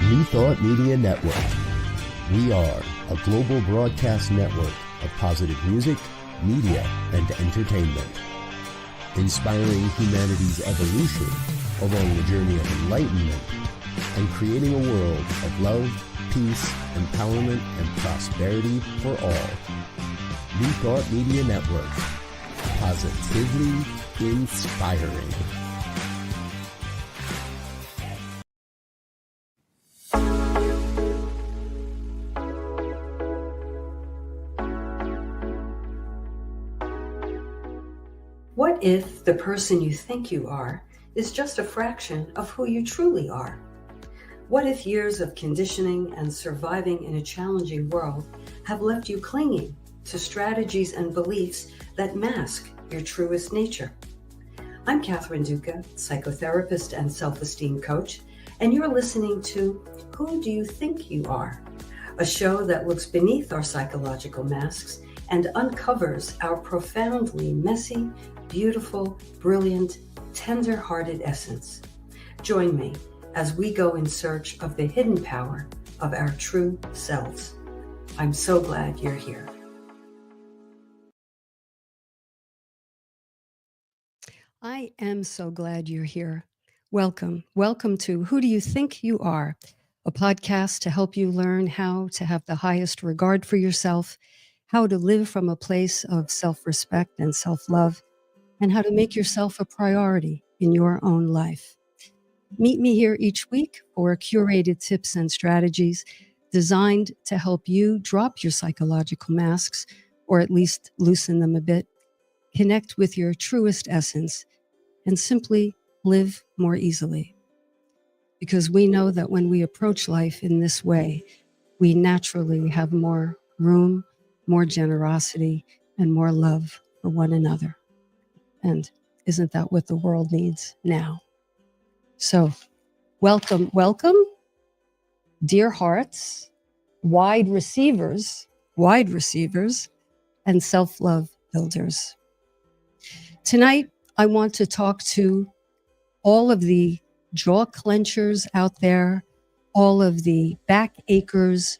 New Thought Media Network. We are a global broadcast network of positive music, media, and entertainment, inspiring humanity's evolution along the journey of enlightenment and creating a world of love, peace, empowerment, and prosperity for all. New Thought Media Network. Positively inspiring. What if the person you think you are is just a fraction of who you truly are? What if years of conditioning and surviving in a challenging world have left you clinging to strategies and beliefs that mask your truest nature? I'm Catherine Duca, psychotherapist and self-esteem coach, and you're listening to Who Do You Think You Are? A show that looks beneath our psychological masks and uncovers our profoundly messy, beautiful, brilliant, tender-hearted essence. Join me as we go in search of the hidden power of our true selves. I'm so glad you're here. I am so glad you're here. Welcome. Welcome to Who Do You Think You Are? A podcast to help you learn how to have the highest regard for yourself, how to live from a place of self-respect and self-love, and how to make yourself a priority in your own life. Meet me here each week for curated tips and strategies designed to help you drop your psychological masks, or at least loosen them a bit, connect with your truest essence, and simply live more easily. Because we know that when we approach life in this way, we naturally have more room, more generosity, and more love for one another. And isn't that what the world needs now? So welcome, welcome, dear hearts, wide receivers, and self-love builders. Tonight, I want to talk to all of the jaw clenchers out there, all of the back achers,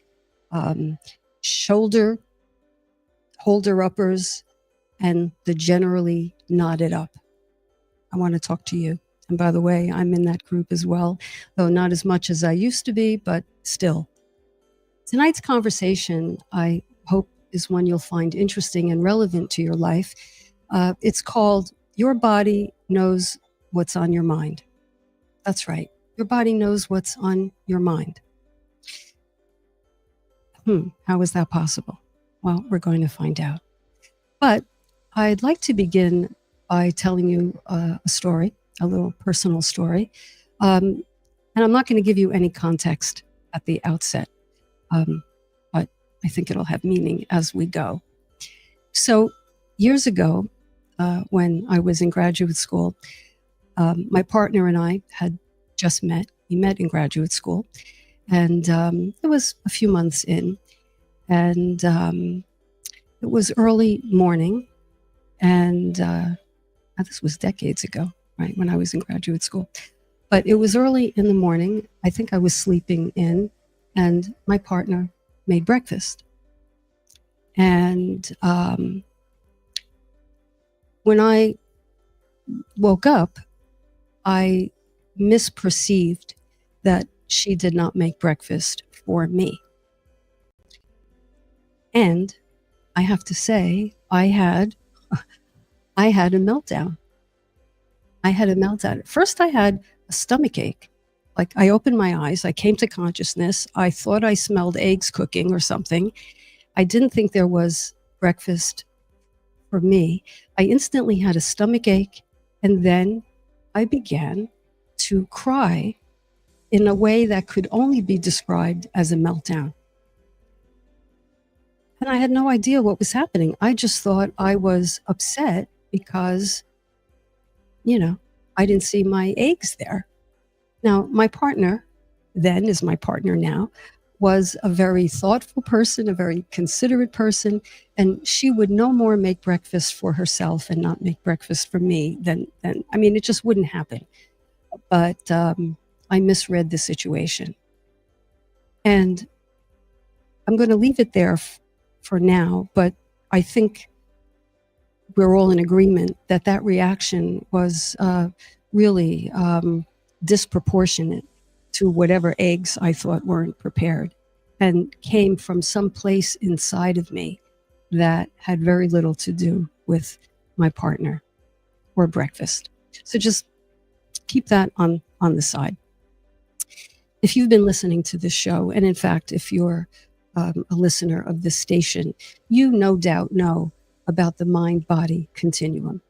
shoulder holder-uppers, and the generally knotted up. I want to talk to you. And by the way, I'm in that group as well, though not as much as I used to be, but still. Tonight's conversation, I hope, is one you'll find interesting and relevant to your life. It's called Your Body Knows What's on Your Mind. That's right. Your body knows what's on your mind. How is that possible? Well, we're going to find out. But I'd like to begin by telling you a story, a little personal story. And I'm not going to give you any context at the outset, but I think it'll have meaning as we go. So years ago, when I was in graduate school, my partner and I had just met. We met in graduate school, and it was a few months in, and it was early morning, and this was decades ago, right, when I was in graduate school. But it was early in the morning. I think I was sleeping in, and my partner made breakfast. And when I woke up, I misperceived that she did not make breakfast for me. And I have to say, I had a meltdown. At first, I had a stomach ache. Like, I opened my eyes, I came to consciousness. I thought I smelled eggs cooking or something. I didn't think there was breakfast for me. I instantly had a stomach ache, and then I began to cry in a way that could only be described as a meltdown. And I had no idea what was happening. I just thought I was upset because, I didn't see my eggs there. Now, my partner then is my partner now, was a very thoughtful person, a very considerate person, and she would no more make breakfast for herself and not make breakfast for me than it just wouldn't happen. But I misread the situation. And I'm going to leave it there for now, but I think we're all in agreement that that reaction was really disproportionate to whatever eggs I thought weren't prepared, and came from some place inside of me that had very little to do with my partner or breakfast. So just keep that on the side. If you've been listening to this show, and in fact, if you're a listener of this station, you no doubt know about the mind-body continuum.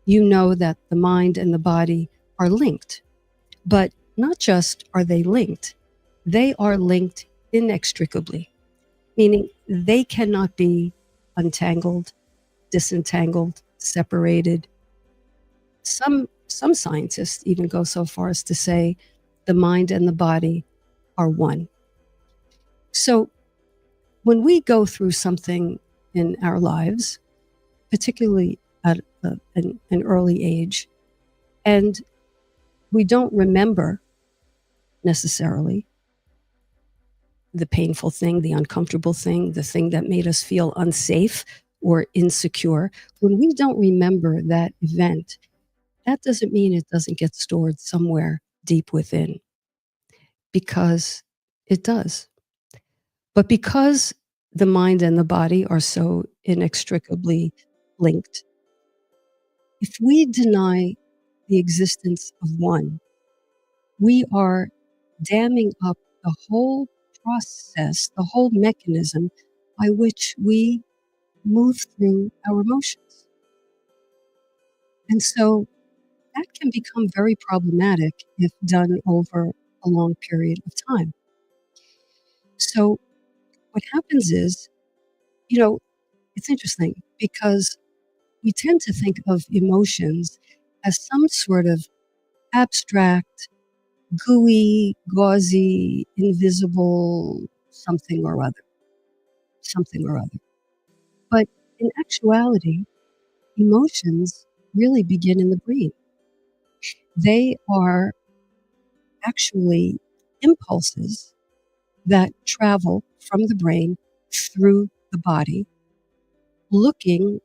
You know that the mind and the body are linked, but not just are they linked inextricably, meaning they cannot be untangled, disentangled, separated. Some scientists even go so far as to say the mind and the body are one. So when we go through something in our lives, particularly at an early age, and we don't remember necessarily the painful thing, the uncomfortable thing, the thing that made us feel unsafe or insecure, when we don't remember that event, that doesn't mean it doesn't get stored somewhere deep within, because it does. But because the mind and the body are so inextricably linked, if we deny the existence of one, we are damming up the whole process, the whole mechanism by which we move through our emotions. And so that can become very problematic if done over a long period of time. So what happens is, it's interesting because we tend to think of emotions as some sort of abstract, gooey, gauzy, invisible something or other. But in actuality, emotions really begin in the brain. They are actually impulses that travel from the brain through the body, looking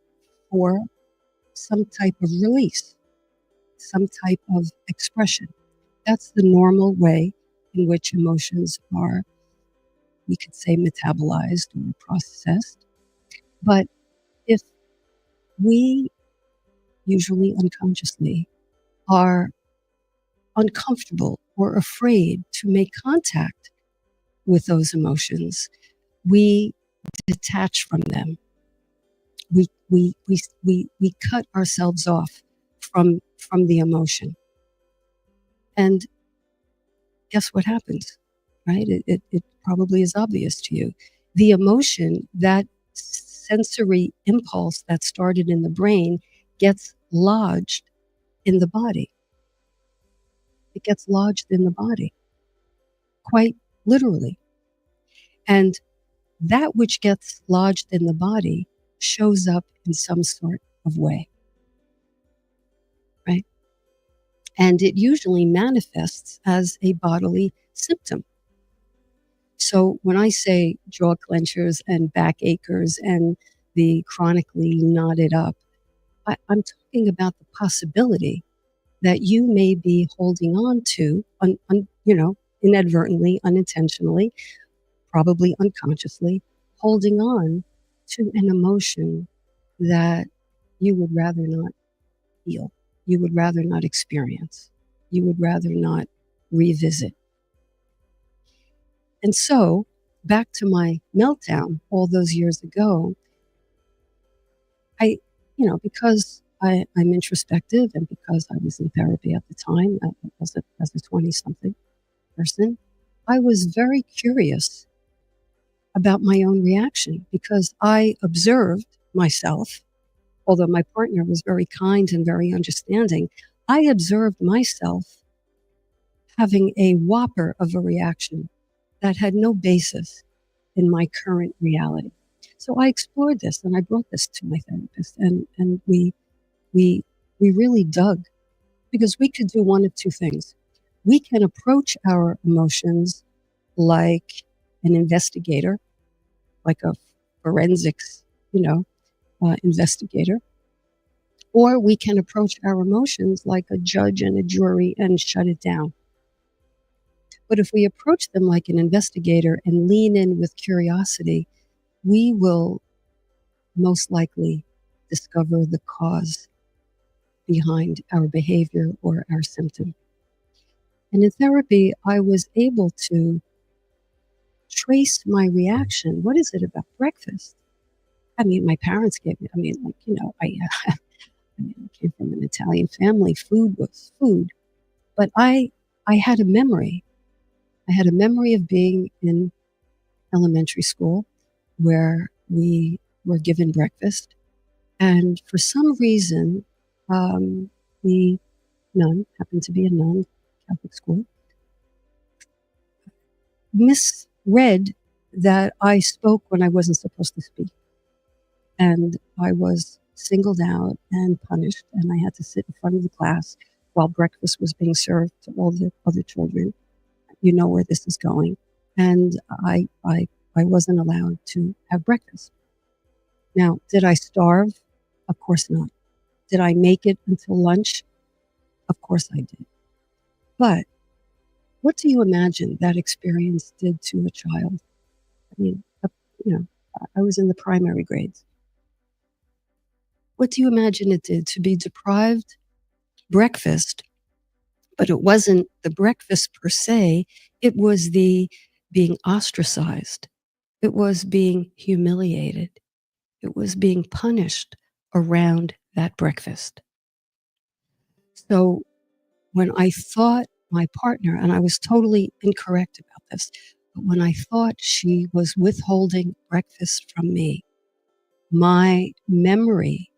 for some type of release, some type of expression. That's the normal way in which emotions are, we could say, metabolized or processed. But if we, usually unconsciously, are uncomfortable or afraid to make contact with those emotions, we detach from them. We cut ourselves off from the emotion. And guess what happens, right? It probably is obvious to you. The emotion, that sensory impulse that started in the brain, gets lodged in the body. It gets lodged in the body, quite literally. And that which gets lodged in the body shows up in some sort of way, right? And it usually manifests as a bodily symptom. So when I say jaw clenchers and back achers and the chronically knotted up, I'm talking about the possibility that you may be holding on to, inadvertently, unintentionally, probably unconsciously, holding on to an emotion that you would rather not feel, you would rather not experience, you would rather not revisit. And so, back to my meltdown all those years ago, because I'm introspective and because I was in therapy at the time as a 20-something person, I was very curious about my own reaction because I observed myself, although my partner was very kind and very understanding, I observed myself having a whopper of a reaction that had no basis in my current reality. So I explored this and I brought this to my therapist, and we really dug, because we could do one of two things. We can approach our emotions like an investigator, like a forensics, investigator, or we can approach our emotions like a judge and a jury and shut it down. But if we approach them like an investigator and lean in with curiosity, we will most likely discover the cause behind our behavior or our symptom. And in therapy, I was able to trace my reaction. What is it about breakfast? I mean, my parents gave me, I came from an Italian family. Food was food. But I had a memory. I had a memory of being in elementary school where we were given breakfast. And for some reason, the nun, happened to be a nun, Catholic school, misread that I spoke when I wasn't supposed to speak. And I was singled out and punished, and I had to sit in front of the class while breakfast was being served to all the other children. You know where this is going. And I wasn't allowed to have breakfast. Now, did I starve? Of course not. Did I make it until lunch? Of course I did. But what do you imagine that experience did to a child? I mean, I was in the primary grades. What do you imagine it did to be deprived breakfast? But it wasn't the breakfast per se, it was the being ostracized. It was being humiliated. It was being punished around that breakfast. So when I thought my partner, and I was totally incorrect about this, but when I thought she was withholding breakfast from me, my memory,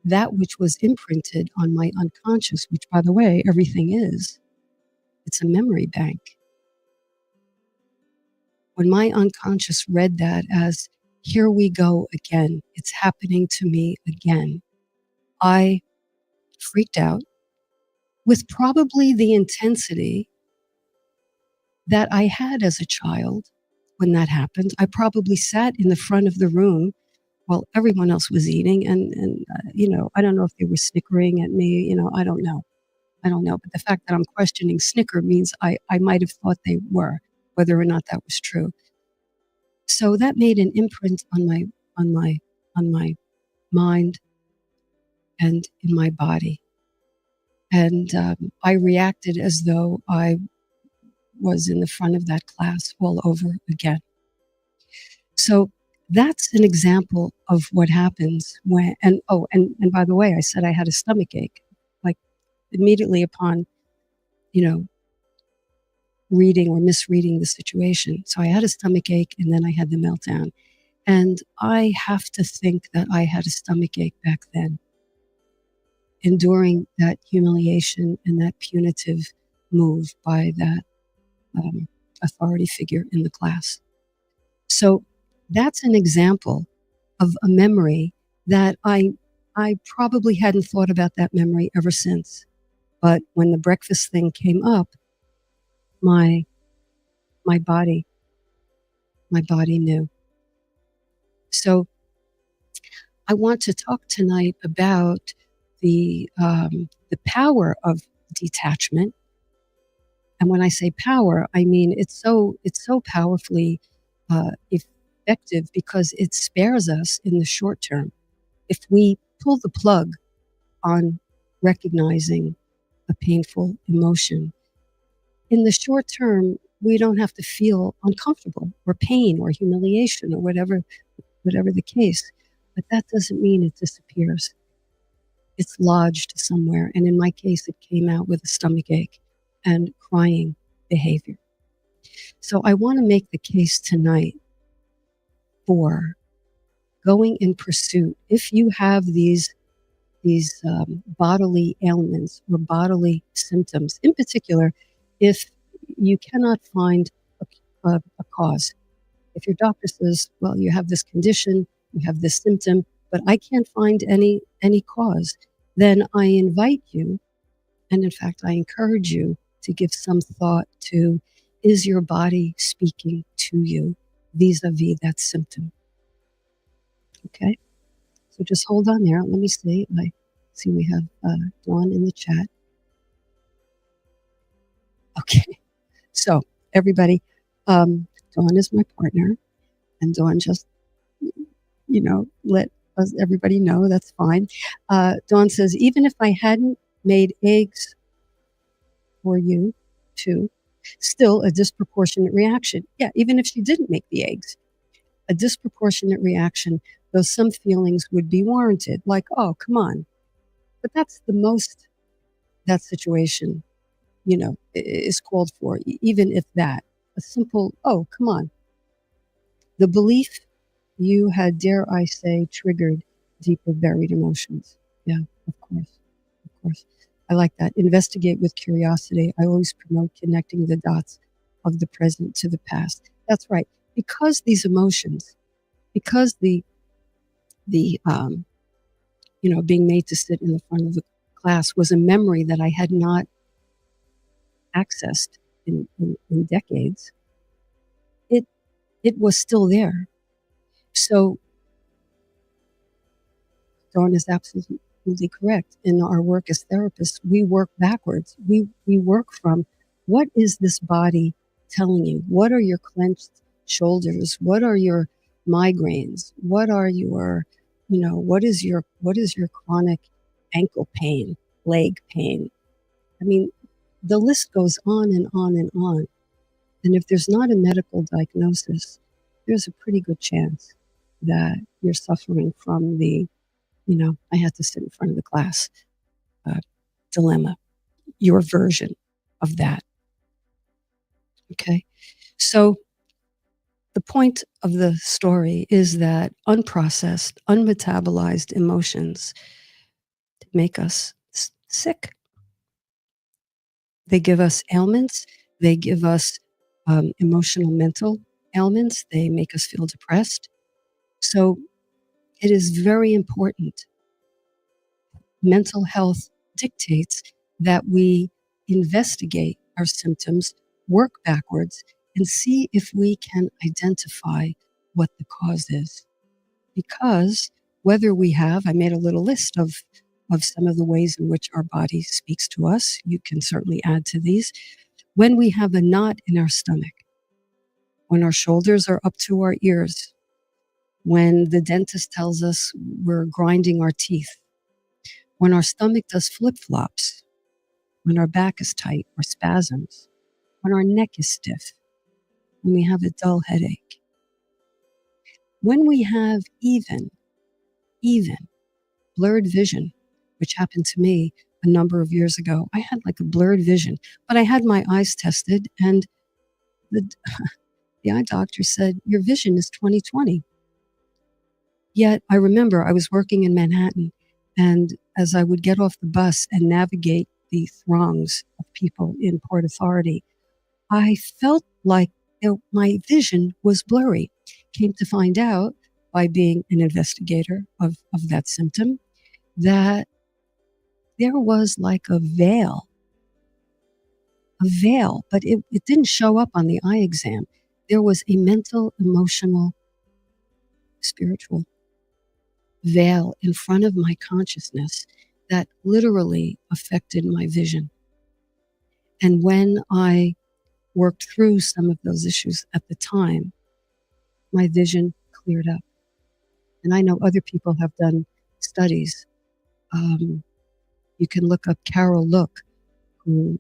that which was imprinted on my unconscious, which, by the way, everything is, it's a memory bank. When my unconscious read that as, here we go again, it's happening to me again, I freaked out with probably the intensity that I had as a child when that happened. I probably sat in the front of the room while everyone else was eating, and I don't know if they were snickering at me, I don't know. But the fact that I'm questioning snicker means I might have thought they were, whether or not that was true. So that made an imprint on my mind and in my body. And I reacted as though I was in the front of that class all over again. So that's an example of what happens when, and by the way, I said I had a stomach ache, like immediately upon, reading or misreading the situation. So I had a stomach ache, and then I had the meltdown. And I have to think that I had a stomach ache back then, enduring that humiliation and that punitive move by that authority figure in the class. So that's an example of a memory that I probably hadn't thought about that memory ever since. But when the breakfast thing came up, my body knew. So I want to talk tonight about the power of detachment. And when I say power, I mean it's so powerfully effective because it spares us in the short term. If we pull the plug on recognizing a painful emotion, in the short term, we don't have to feel uncomfortable or pain or humiliation or whatever the case. But that doesn't mean it disappears. It's lodged somewhere. And in my case, it came out with a stomach ache and crying behavior. So I want to make the case tonight for going in pursuit. If you have these bodily ailments or bodily symptoms, in particular, if you cannot find a cause, if your doctor says, well, you have this condition, you have this symptom, but I can't find any cause, then I invite you, and in fact, I encourage you to give some thought to, is your body speaking to you vis-a-vis that symptom? Okay, so just hold on there. Let me see. I see we have Dawn in the chat. Okay, so everybody, Dawn is my partner, and Dawn just, let everybody know that's fine. Dawn says, even if I hadn't made eggs for you too, still a disproportionate reaction. Yeah, even if she didn't make the eggs, a disproportionate reaction, though some feelings would be warranted, like, oh, come on. But that's the most that situation, is called for, even if that, a simple, oh, come on. The belief you had, dare I say, triggered deeper buried emotions. Yeah, of course. Of course. I like that. Investigate with curiosity. I always promote connecting the dots of the present to the past. That's right. Because these emotions, because the being made to sit in the front of the class was a memory that I had not accessed in decades, it was still there. So Dawn is absolutely correct. In our work as therapists, we work backwards. We work from, what is this body telling you? What are your clenched shoulders? What are your migraines? What are your, what is your chronic ankle pain, leg pain? I mean, the list goes on and on and on. And if there's not a medical diagnosis, there's a pretty good chance that you're suffering from the, I had to sit in front of the class dilemma, your version of that. Okay. So the point of the story is that unprocessed, unmetabolized emotions make us sick. They give us ailments. They give us emotional, mental ailments. They make us feel depressed. So it is very important. Mental health dictates that we investigate our symptoms, work backwards, and see if we can identify what the cause is. Because whether we have, I made a little list of some of the ways in which our body speaks to us. You can certainly add to these. When we have a knot in our stomach, when our shoulders are up to our ears, when the dentist tells us we're grinding our teeth, when our stomach does flip-flops, when our back is tight or spasms, when our neck is stiff, when we have a dull headache, when we have even blurred vision, which happened to me a number of years ago. I had like a blurred vision, but I had my eyes tested, and the eye doctor said, your vision is 20/20. Yet I remember I was working in Manhattan, and as I would get off the bus and navigate the throngs of people in Port Authority, I felt like my vision was blurry. Came to find out by being an investigator of that symptom that there was like a veil, but it didn't show up on the eye exam. There was a mental, emotional, spiritual veil in front of my consciousness that literally affected my vision. And when I worked through some of those issues at the time, my vision cleared up. And I know other people have done studies. You can look up Carol Look, who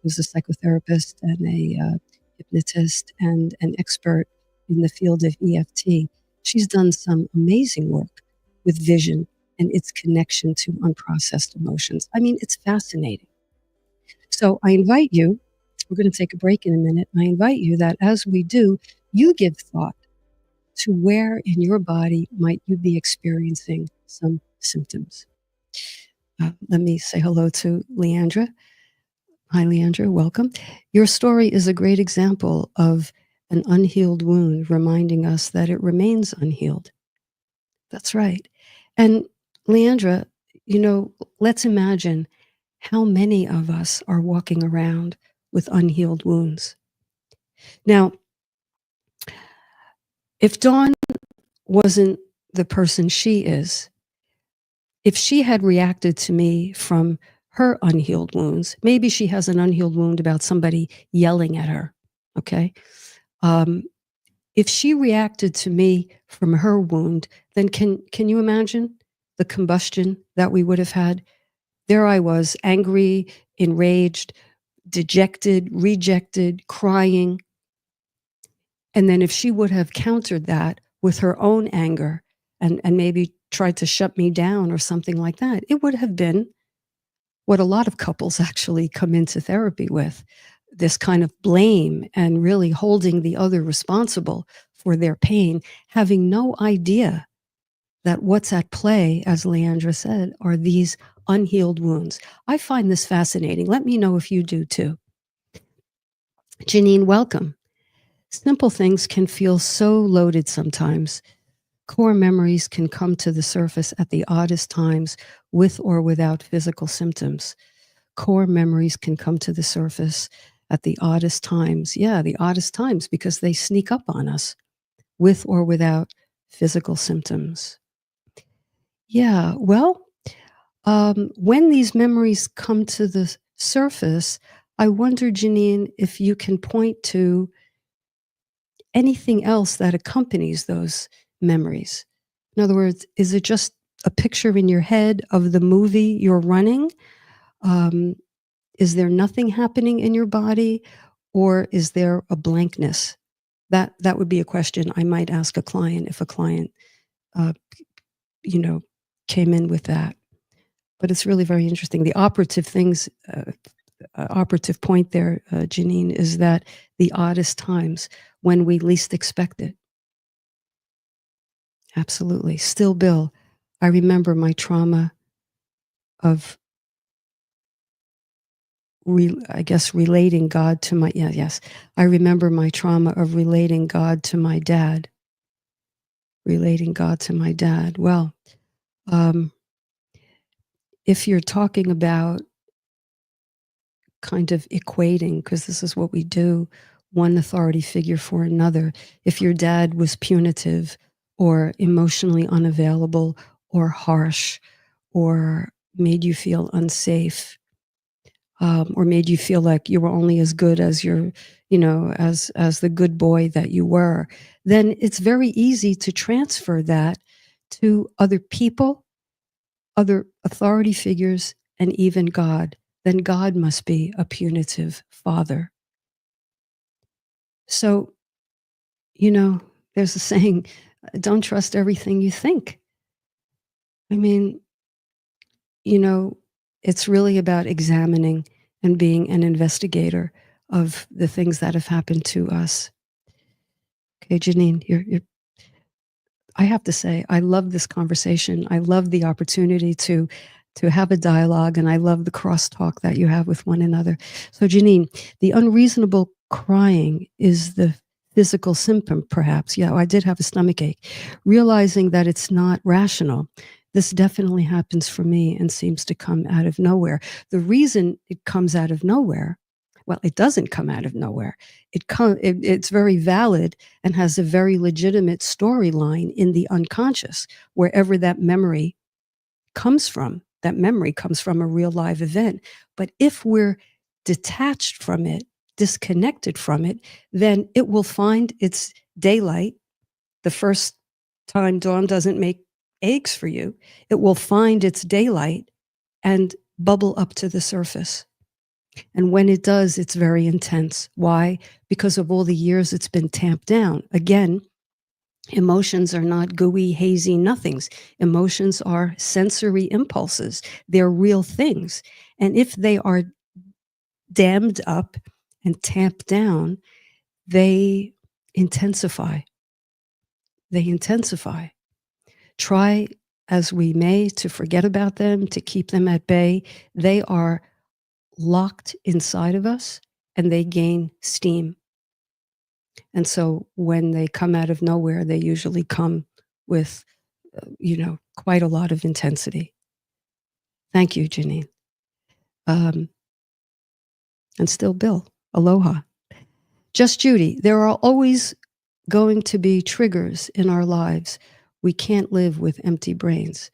was a psychotherapist and a hypnotist and an expert in the field of EFT. She's done some amazing work with vision and its connection to unprocessed emotions. I mean, it's fascinating. So I invite you, we're going to take a break in a minute. I invite you that as we do, you give thought to where in your body might you be experiencing some symptoms. Let me say hello to Leandra. Hi, Leandra. Welcome. Your story is a great example of an unhealed wound, reminding us that it remains unhealed. That's right. And Leandra, let's imagine how many of us are walking around with unhealed wounds? Now, if Dawn wasn't the person she is, if she had reacted to me from her unhealed wounds, maybe she has an unhealed wound about somebody yelling at her, okay? If she reacted to me from her wound, then can you imagine the combustion that we would have had? There I was, angry, enraged, dejected, rejected, crying. And then if she would have countered that with her own anger and maybe tried to shut me down or something like that, it would have been what a lot of couples actually come into therapy with, this kind of blame and really holding the other responsible for their pain, having no idea that what's at play, as Leandra said, are these unhealed wounds. I find this fascinating. Let me know if you do too. Janine, welcome. Simple things can feel so loaded sometimes. Core memories can come to the surface at the oddest times with or without physical symptoms. Core memories can come to the surface at the oddest times. Yeah, the oddest times because they sneak up on us with or without physical symptoms. Yeah, well, when these memories come to the surface, I wonder, Janine, if you can point to anything else that accompanies those memories. In other words, is it just a picture in your head of the movie you're running? Is there nothing happening in your body, or is there a blankness? That would be a question I might ask a client if a client, came in with that. But it's really very interesting. The operative things, operative point there, Janine, is that the oddest times when we least expect it. Absolutely. Still, Bill, I remember my trauma of, relating God to my, yes. I remember my trauma of relating God to my dad. Relating God to my dad. Well, if you're talking about kind of equating, because this is what we do, one authority figure for another. If your dad was punitive or emotionally unavailable or harsh or made you feel unsafe, or made you feel like you were only as good as your, as the good boy that you were, then it's very easy to transfer that to other people, other authority figures, and even God. Then God must be a punitive father. So, there's a saying, don't trust everything you think. I mean, it's really about examining and being an investigator of the things that have happened to us. Okay, Janine, you're I have to say, I love this conversation. I love the opportunity to have a dialogue, and I love the crosstalk that you have with one another. So, Janine, the unreasonable crying is the physical symptom, perhaps. Yeah, I did have a stomach ache. Realizing that it's not rational. This definitely happens for me and seems to come out of nowhere. The reason it comes out of nowhere, well, it doesn't come out of nowhere. It's very valid and has a very legitimate storyline in the unconscious, wherever that memory comes from. That memory comes from a real live event. But if we're detached from it, disconnected from it, then it will find its daylight the first time Dawn doesn't make eggs for you. It will find its daylight and bubble up to the surface. And when it does, it's very intense. Why? Because of all the years it's been tamped down. Again, emotions are not gooey, hazy nothings. Emotions are sensory impulses. They're real things. And if they are dammed up and tamped down, they intensify. They intensify. Try as we may to forget about them, to keep them at bay. They are locked inside of us and they gain steam. And so when they come out of nowhere, they usually come with, quite a lot of intensity. Thank you, Janine. And still Bill. Aloha. Just Judy. There are always going to be triggers in our lives. We can't live with empty brains.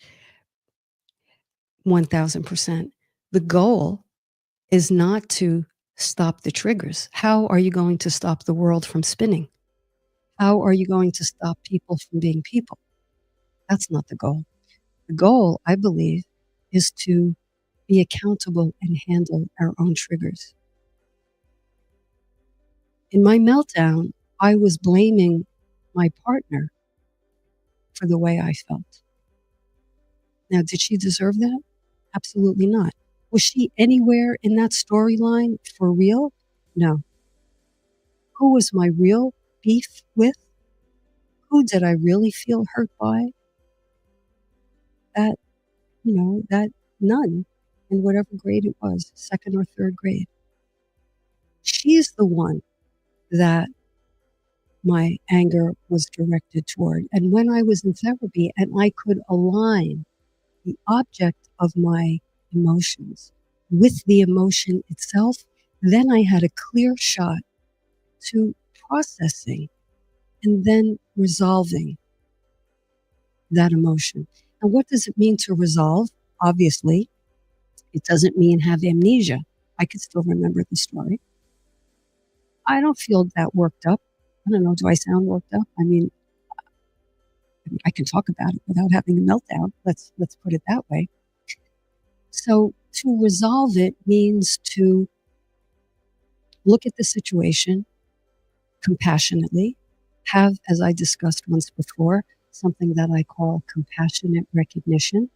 1000%. The goal is not to stop the triggers. How are you going to stop the world from spinning? How are you going to stop people from being people? That's not the goal. The goal, I believe, is to be accountable and handle our own triggers. In my meltdown, I was blaming my partner for the way I felt. Now, did she deserve that? Absolutely not. Was she anywhere in that storyline for real? No. Who was my real beef with? Who did I really feel hurt by? That, that nun in whatever grade it was, second or third grade. She's the one that my anger was directed toward. And when I was in therapy and I could align the object of my emotions with the emotion itself, then I had a clear shot to processing and then resolving that emotion. And what does it mean to resolve? Obviously, it doesn't mean have amnesia. I could still remember the story. I don't feel that worked up. I don't know. Do I sound worked up? I mean, I can talk about it without having a meltdown. Let's put it that way. So to resolve it means to look at the situation compassionately, have, as I discussed once before, something that I call compassionate recognition,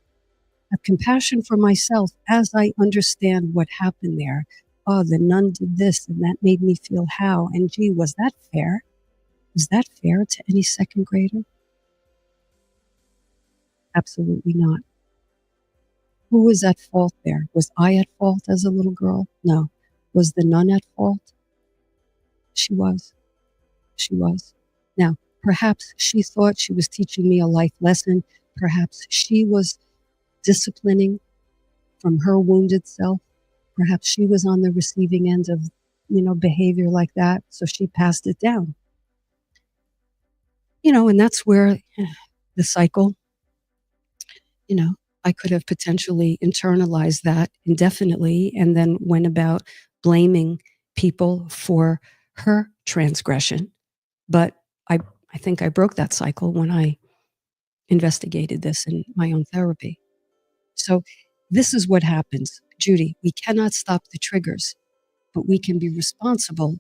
have compassion for myself as I understand what happened there. Oh, the nun did this and that made me feel how, and gee, was that fair? Is that fair to any second grader? Absolutely not. Who was at fault there? Was I at fault as a little girl? No. Was the nun at fault? She was. She was. Now, perhaps she thought she was teaching me a life lesson. Perhaps she was disciplining from her wounded self. Perhaps she was on the receiving end of, behavior like that. So she passed it down. And that's where the cycle, I could have potentially internalized that indefinitely and then went about blaming people for her transgression. But I think I broke that cycle when I investigated this in my own therapy. So this is what happens. Judy, we cannot stop the triggers, but we can be responsible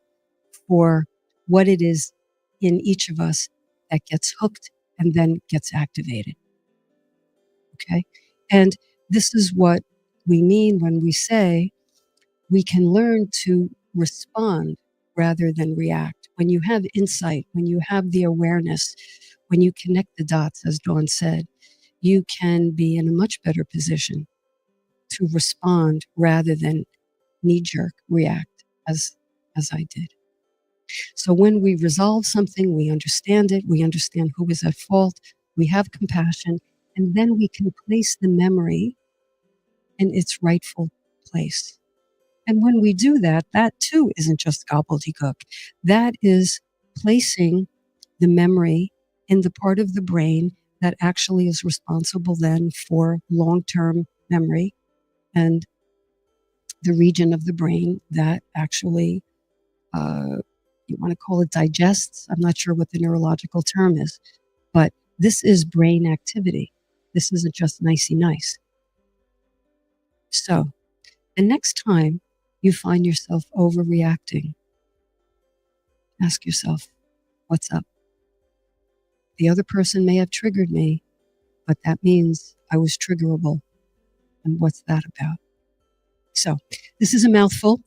for what it is in each of us that gets hooked and then gets activated. Okay? And this is what we mean when we say we can learn to respond rather than react. When you have insight, when you have the awareness, when you connect the dots, as Dawn said, you can be in a much better position to respond rather than knee-jerk react as I did. So when we resolve something, we understand it, we understand who is at fault, we have compassion, and then we can place the memory in its rightful place. And when we do that, that too isn't just gobbledygook. That is placing the memory in the part of the brain that actually is responsible then for long-term memory and the region of the brain that actually, you want to call it digests. I'm not sure what the neurological term is, but this is brain activity. This isn't just nicey nice. So the next time you find yourself overreacting, ask yourself, what's up? The other person may have triggered me, but that means I was triggerable. And what's that about? So this is a mouthful.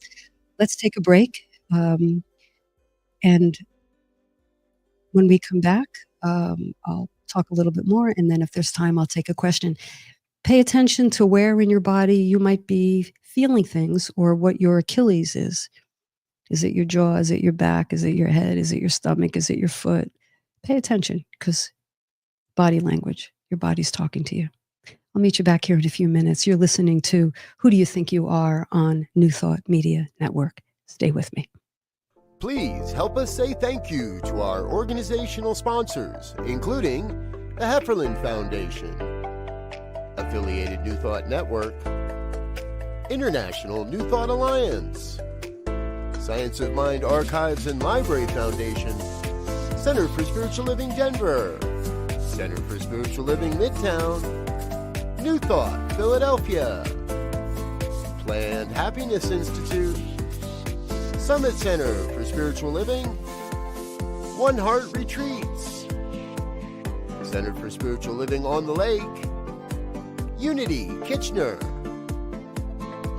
Let's take a break. And when we come back, I'll talk a little bit more. And then if there's time, I'll take a question. Pay attention to where in your body you might be feeling things or what your Achilles is. Is it your jaw? Is it your back? Is it your head? Is it your stomach? Is it your foot? Pay attention because body language, your body's talking to you. I'll meet you back here in a few minutes. You're listening to Who Do You Think You Are on New Thought Media Network. Stay with me. Please help us say thank you to our organizational sponsors, including the Hefferland Foundation, Affiliated New Thought Network, International New Thought Alliance, Science of Mind Archives and Library Foundation, Center for Spiritual Living Denver, Center for Spiritual Living Midtown, New Thought Philadelphia, Planned Happiness Institute, Summit Center for Spiritual Living, One Heart Retreats, Center for Spiritual Living on the Lake, Unity Kitchener,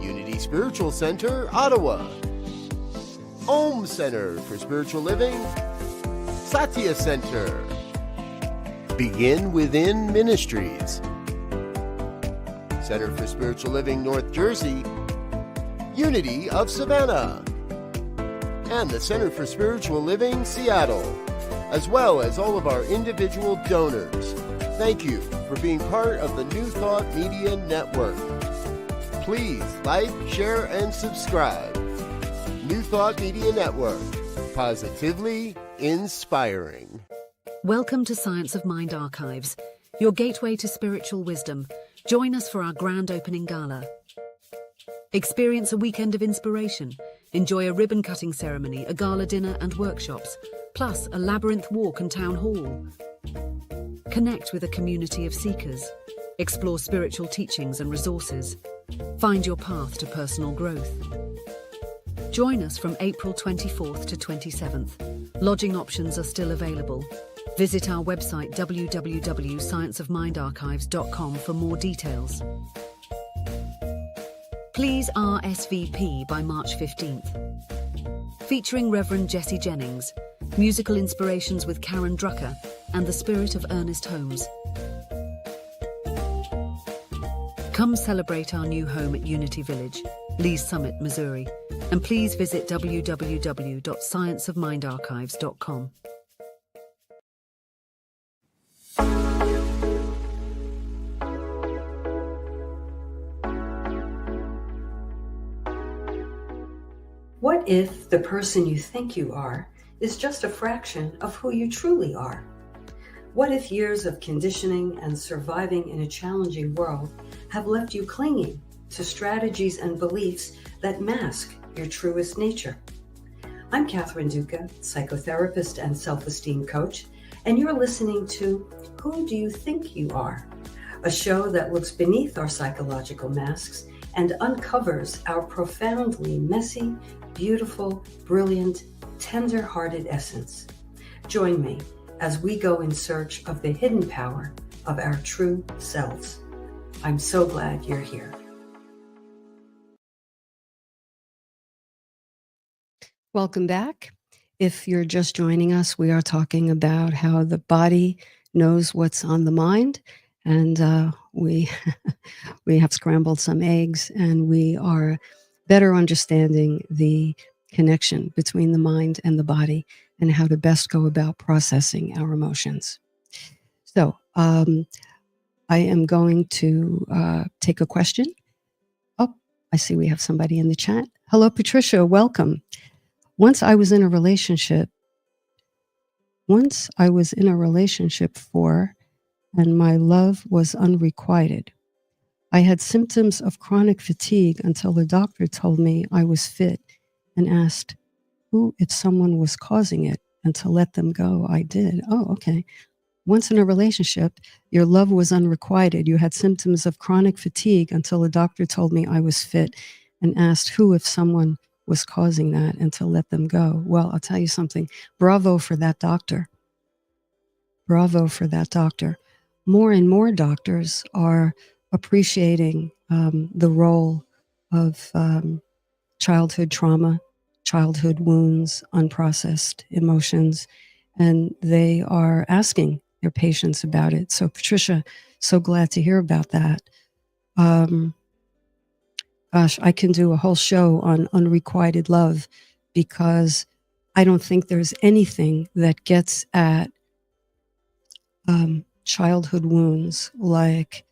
Unity Spiritual Center Ottawa, Om Center for Spiritual Living, Satya Center, Begin Within Ministries, Center for Spiritual Living North Jersey, Unity of Savannah, and the Center for Spiritual Living Seattle, as well as all of our individual donors. Thank you for being part of the New Thought Media Network. Please like, share, and subscribe. New Thought Media Network, positively inspiring. Welcome to Science of Mind Archives, your gateway to spiritual wisdom. Join us for our grand opening gala. Experience a weekend of inspiration. Enjoy a ribbon-cutting ceremony, a gala dinner and workshops, plus a labyrinth walk and town hall. Connect with a community of seekers. Explore spiritual teachings and resources. Find your path to personal growth. Join us from April 24th to 27th. Lodging options are still available. Visit our website www.scienceofmindarchives.com for more details. Please RSVP by March 15th. Featuring Reverend Jesse Jennings, musical inspirations with Karen Drucker, and the spirit of Ernest Holmes. Come celebrate our new home at Unity Village, Lee's Summit, Missouri, and please visit www.scienceofmindarchives.com. What if the person you think you are is just a fraction of who you truly are? What if years of conditioning and surviving in a challenging world have left you clinging to strategies and beliefs that mask your truest nature? I'm Catherine Duca, psychotherapist and self-esteem coach, and you're listening to Who Do You Think You Are? A show that looks beneath our psychological masks and uncovers our profoundly messy, beautiful, brilliant, tender-hearted essence. Join me as we go in search of the hidden power of our true selves. I'm so glad you're here. Welcome back. If you're just joining us, we are talking about how the body knows what's on the mind, and we have scrambled some eggs, and we are better understanding the connection between the mind and the body and how to best go about processing our emotions. So I am going to take a question. Oh, I see we have somebody in the chat. Hello, Patricia. Welcome. Once I was in a relationship for, and my love was unrequited. I had symptoms of chronic fatigue until the doctor told me I was fit and asked who, if someone was causing it, and to let them go. I did. Oh, okay. Once in a relationship, your love was unrequited. You had symptoms of chronic fatigue until the doctor told me I was fit and asked who, if someone was causing that, and to let them go. Well, I'll tell you something. Bravo for that doctor. Bravo for that doctor. More and more doctors are appreciating the role of childhood trauma, childhood wounds, unprocessed emotions, and they are asking their patients about it. So, Patricia, so glad to hear about that. Gosh, I can do a whole show on unrequited love because I don't think there's anything that gets at childhood wounds like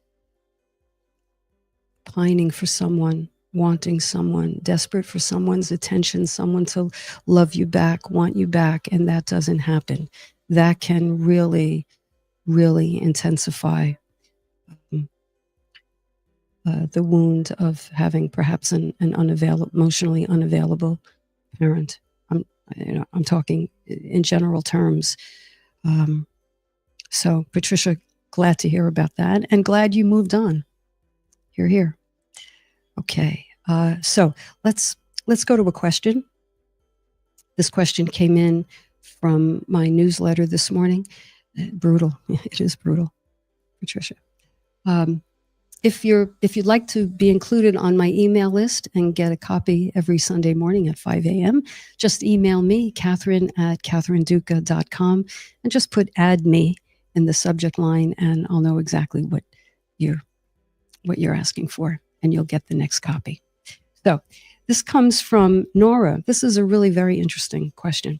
pining for someone, wanting someone, desperate for someone's attention, someone to love you back, want you back, and that doesn't happen. That can really, really intensify the wound of having perhaps an emotionally unavailable parent. I'm talking in general terms. So, Patricia, glad to hear about that, and glad you moved on. You're here. Okay. So let's go to a question. This question came in from my newsletter this morning. Brutal. It is brutal, Patricia. If you'd like to be included on my email list and get a copy every Sunday morning at 5 a.m., just email me, Catherine@CatherineDuca.com, and just put "add me" in the subject line, and I'll know exactly what you're asking for, and you'll get the next copy. So this comes from Nora. This is a really very interesting question.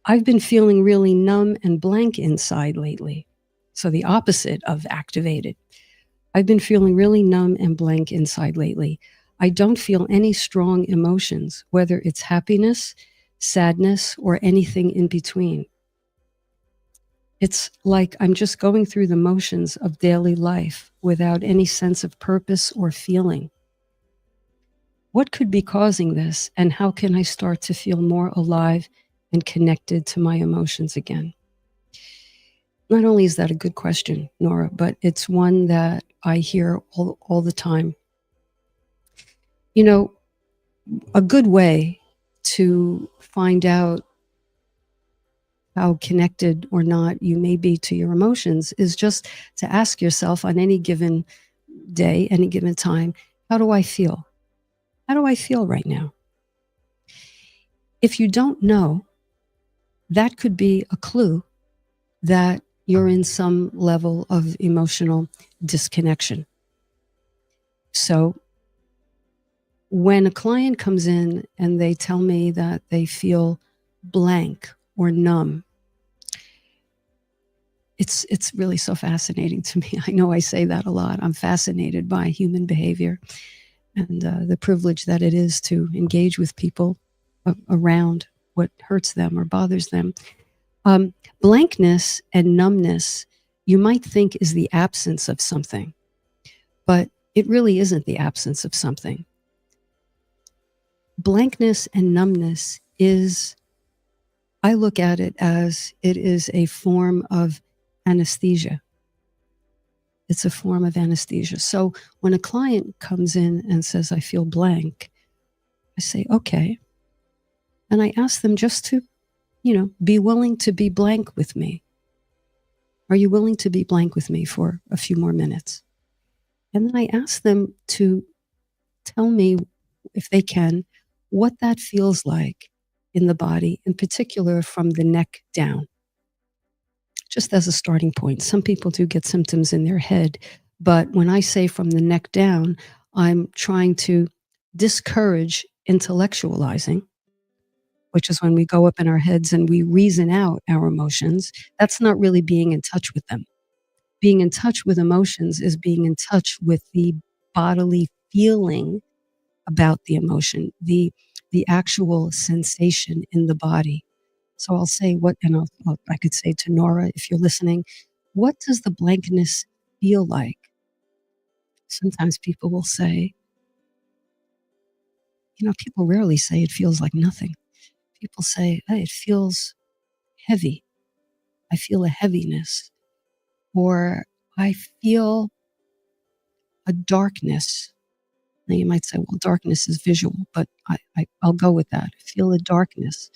I've been feeling really numb and blank inside lately. So the opposite of activated. I've been feeling really numb and blank inside lately. I don't feel any strong emotions, whether it's happiness, sadness, or anything in between. It's like I'm just going through the motions of daily life without any sense of purpose or feeling. What could be causing this, and how can I start to feel more alive and connected to my emotions again? Not only is that a good question, Nora, but it's one that I hear all the time. You know, a good way to find out how connected or not you may be to your emotions is just to ask yourself on any given day, any given time, how do I feel? How do I feel right now? If you don't know, that could be a clue that you're in some level of emotional disconnection. So when a client comes in and they tell me that they feel blank or numb, it's really so fascinating to me. I know I say that a lot. I'm fascinated by human behavior and the privilege that it is to engage with people around what hurts them or bothers them. Blankness and numbness, you might think is the absence of something, but it really isn't the absence of something. Blankness and numbness is, I look at it as it is a form of anesthesia. It's a form of anesthesia. So when a client comes in and says, I feel blank, I say, okay. And I ask them just to, be willing to be blank with me. Are you willing to be blank with me for a few more minutes? And then I ask them to tell me, if they can, what that feels like in the body, in particular from the neck down. Just as a starting point. Some people do get symptoms in their head, but when I say from the neck down, I'm trying to discourage intellectualizing, which is when we go up in our heads and we reason out our emotions. That's not really being in touch with them. Being in touch with emotions is being in touch with the bodily feeling about the emotion, the actual sensation in the body. So I'll say I could say to Nora, if you're listening, what does the blankness feel like? Sometimes people will say, people rarely say it feels like nothing. People say, hey, it feels heavy. I feel a heaviness. Or I feel a darkness. Now you might say, well, darkness is visual, but I'll go with that. I feel a darkness.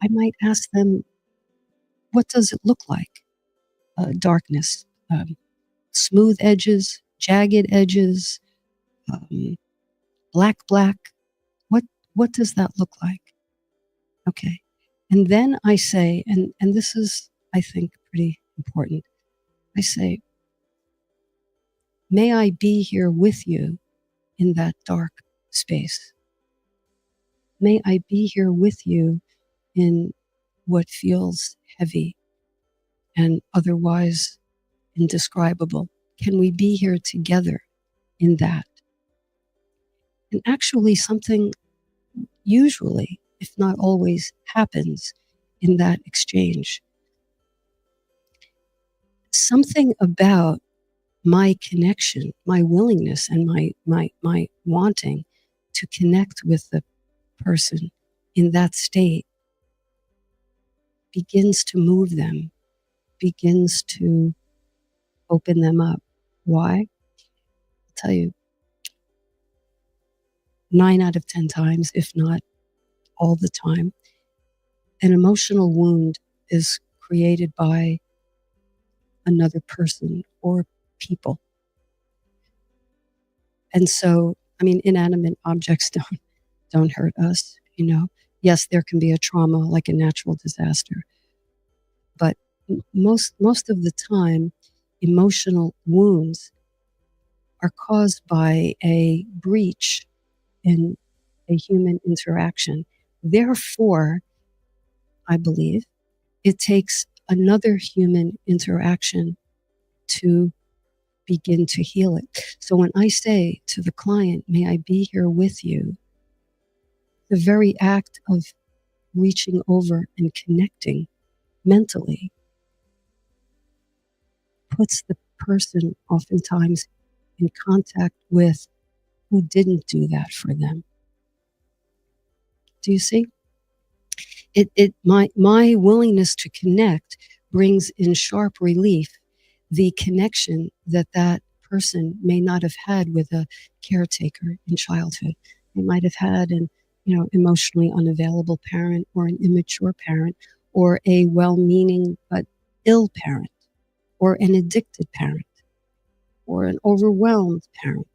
I might ask them, what does it look like? Darkness, smooth edges, jagged edges, black. What does that look like? Okay. And then I say, and this is, I think, pretty important. I say, may I be here with you in that dark space. May I be here with you in what feels heavy and otherwise indescribable. Can we be here together in that. And actually, something usually, if not always, happens in that exchange. Something about my connection, my willingness, and my wanting to connect with the person in that state begins to move them, begins to open them up. Why? I'll tell you, 9 out of 10 times, if not all the time, an emotional wound is created by another person or people. And so, I mean, inanimate objects don't hurt us, you know. Yes, there can be a trauma like a natural disaster, but most of the time, emotional wounds are caused by a breach in a human interaction. Therefore, I believe it takes another human interaction to begin to heal it. So when I say to the client, may I be here with you, the very act of reaching over and connecting mentally puts the person oftentimes in contact with who didn't do that for them. Do you see? My willingness to connect brings in sharp relief the connection that person may not have had with a caretaker in childhood. They might have had an emotionally unavailable parent, or an immature parent, or a well-meaning but ill parent, or an addicted parent, or an overwhelmed parent,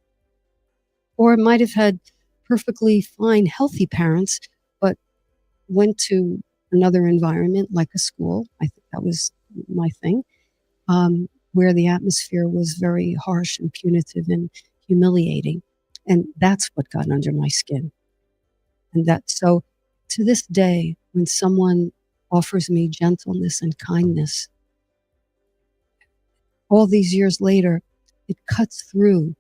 or might have had perfectly fine, healthy parents, but went to another environment like a school. I think that was my thing, where the atmosphere was very harsh and punitive and humiliating. And that's what got under my skin. And so to this day, when someone offers me gentleness and kindness, all these years later, it cuts through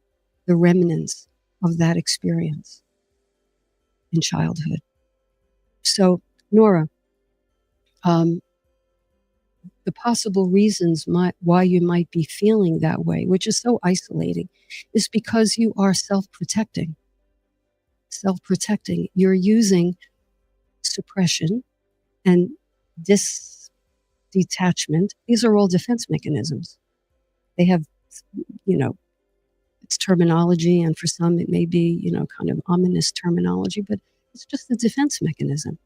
the remnants of that experience in childhood. So, Nora, the possible reasons why you might be feeling that way, which is so isolating, is because you are self-protecting. Self-protecting. You're using suppression and detachment. These are all defense mechanisms. They have, it's terminology, and for some it may be, kind of ominous terminology, but it's just a defense mechanism.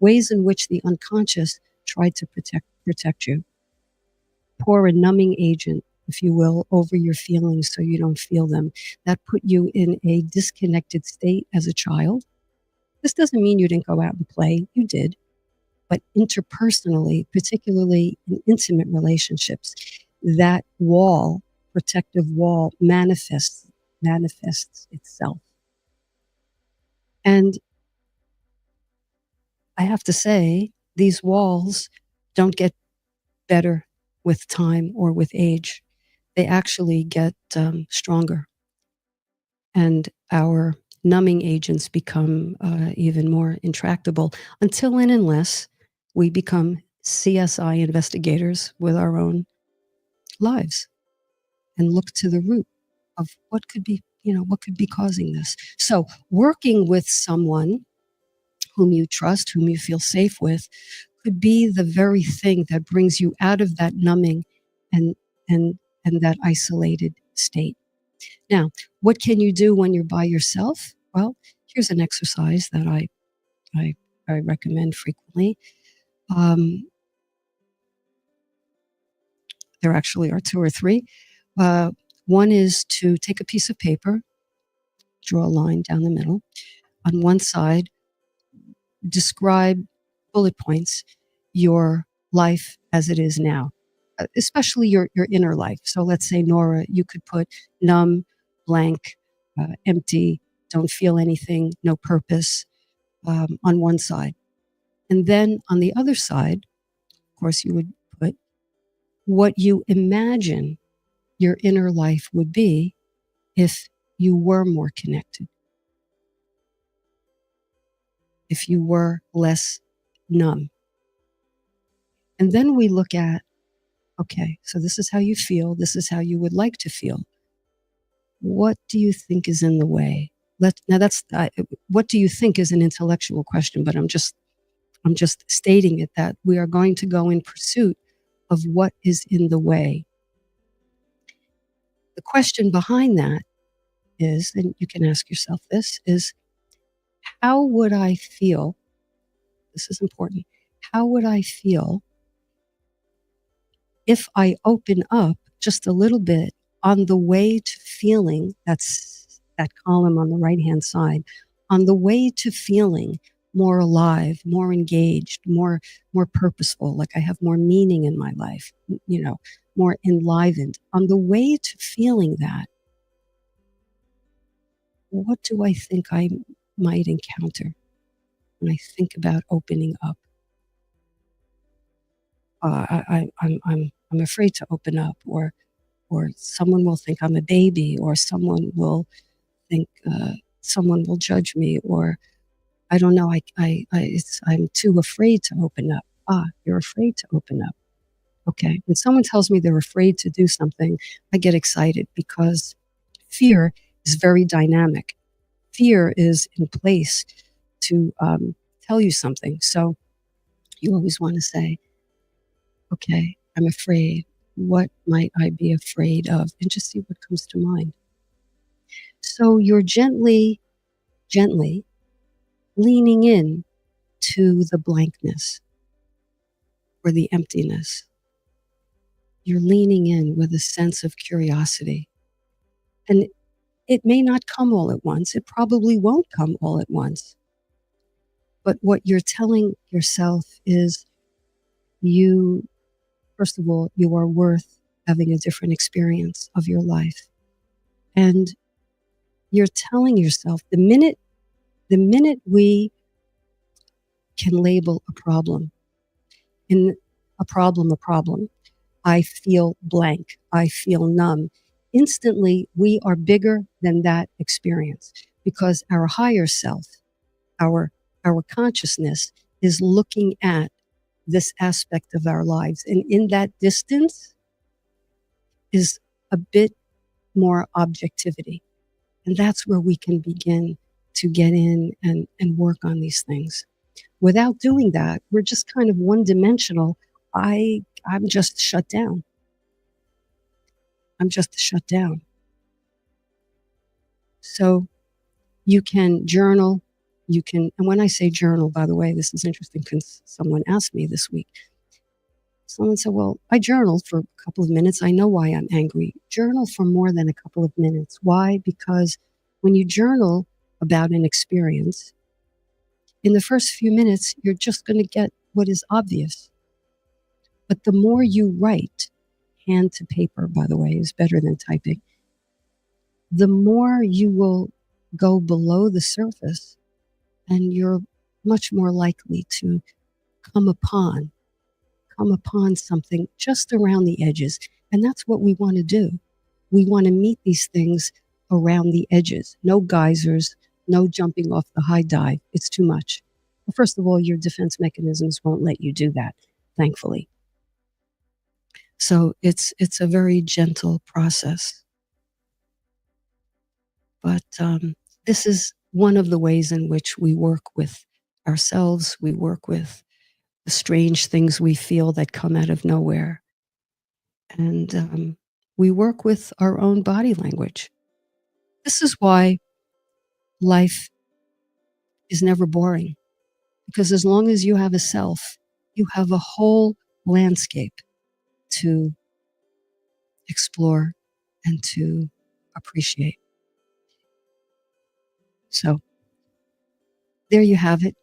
Ways in which the unconscious tried to protect you. Pour a numbing agent, if you will, over your feelings so you don't feel them. That put you in a disconnected state as a child. This doesn't mean you didn't go out and play. You did. But interpersonally, particularly in intimate relationships, that wall, protective wall, manifests itself. And I have to say, these walls don't get better with time or with age. They actually get stronger. And our numbing agents become even more intractable until and unless we become CSI investigators with our own lives and look to the root of what could be causing this. So working with someone whom you trust, whom you feel safe with, could be the very thing that brings you out of that numbing and that isolated state. Now, what can you do when you're by yourself? Well, here's an exercise that I recommend frequently. There actually are 2 or 3. One is to take a piece of paper, draw a line down the middle. On one side, describe bullet points your life as it is now, especially your inner life. So let's say, Nora, you could put numb, blank, empty, don't feel anything, no purpose, on one side. And then on the other side, of course, you would put what you imagine your inner life would be if you were more connected, if you were less numb. And then we look at, okay, so this is how you feel. This is how you would like to feel. What do you think is in the way? Now that's what do you think is an intellectual question, but I'm just stating it, that we are going to go in pursuit of what is in the way. The question behind that is, and you can ask yourself this, is how would I feel? This is important. How would I feel if I open up just a little bit on the way to feeling, that's that column on the right-hand side, on the way to feeling more alive, more engaged, more purposeful, like I have more meaning in my life, more enlivened. On the way to feeling that, what do I think I might encounter when I think about opening up? I'm afraid to open up, or someone will think I'm a baby, or someone will think someone will judge me, or I don't know. I'm too afraid to open up. You're afraid to open up. Okay. When someone tells me they're afraid to do something, I get excited, because fear is very dynamic. Fear is in place to tell you something. So you always want to say, okay, I'm afraid. What might I be afraid of? And just see what comes to mind. So you're gently leaning in to the blankness or the emptiness. You're leaning in with a sense of curiosity. And it may not come all at once. It probably won't come all at once. But what you're telling yourself is, first of all, you are worth having a different experience of your life. And you're telling yourself, the minute we can label a problem, I feel blank, I feel numb, instantly we are bigger than that experience, because our higher self, our consciousness is looking at this aspect of our lives. And in that distance is a bit more objectivity. And that's where we can begin to get in and work on these things. Without doing that, we're just kind of one-dimensional. I'm just shut down. I'm just shut down. So you can journal. And when I say journal, by the way, this is interesting because someone asked me this week. Someone said, well, I journaled for a couple of minutes. I know why I'm angry. Journal for more than a couple of minutes. Why? Because when you journal about an experience, in the first few minutes, you're just going to get what is obvious. But the more you write, hand to paper, by the way, is better than typing, the more you will go below the surface, and you're much more likely to come upon something just around the edges. And that's what we want to do. We want to meet these things around the edges. No geysers, no jumping off the high dive. It's too much. Well, first of all, your defense mechanisms won't let you do that, thankfully. So it's a very gentle process. But this is one of the ways in which we work with ourselves. We work with the strange things we feel that come out of nowhere. And we work with our own body language. This is why life is never boring. Because as long as you have a self, you have a whole landscape to explore and to appreciate. So there you have it.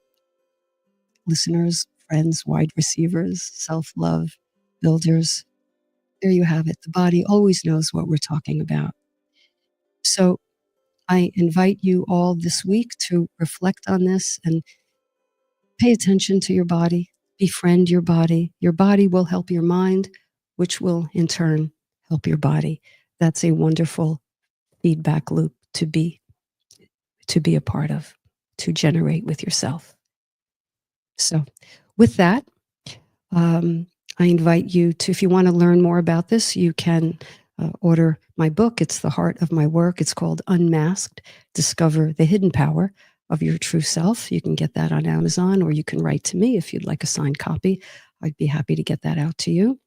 Listeners, friends, wide receivers, self-love builders. There you have it. The body always knows what we're talking about. So I invite you all this week to reflect on this and pay attention to your body, befriend your body. Your body will help your mind, which will in turn help your body. That's a wonderful feedback loop to be a part of, to generate with yourself. So with that, I invite you to, if you want to learn more about this, you can order my book. It's the heart of my work. It's called Unmasked, Discover the Hidden Power of Your True Self. You can get that on Amazon, or you can write to me if you'd like a signed copy. I'd be happy to get that out to you.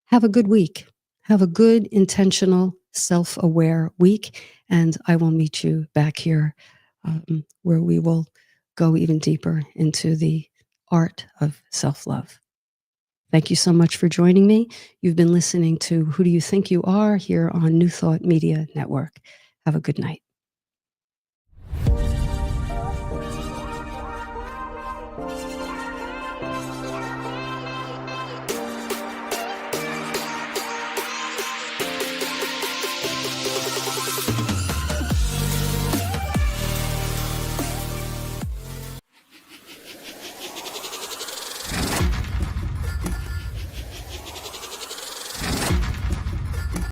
Have a good week. Have a good, intentional, self-aware week. And I will meet you back here where we will go even deeper into the art of self-love. Thank you so much for joining me. You've been listening to Who Do You Think You Are here on New Thought Media Network. Have a good night.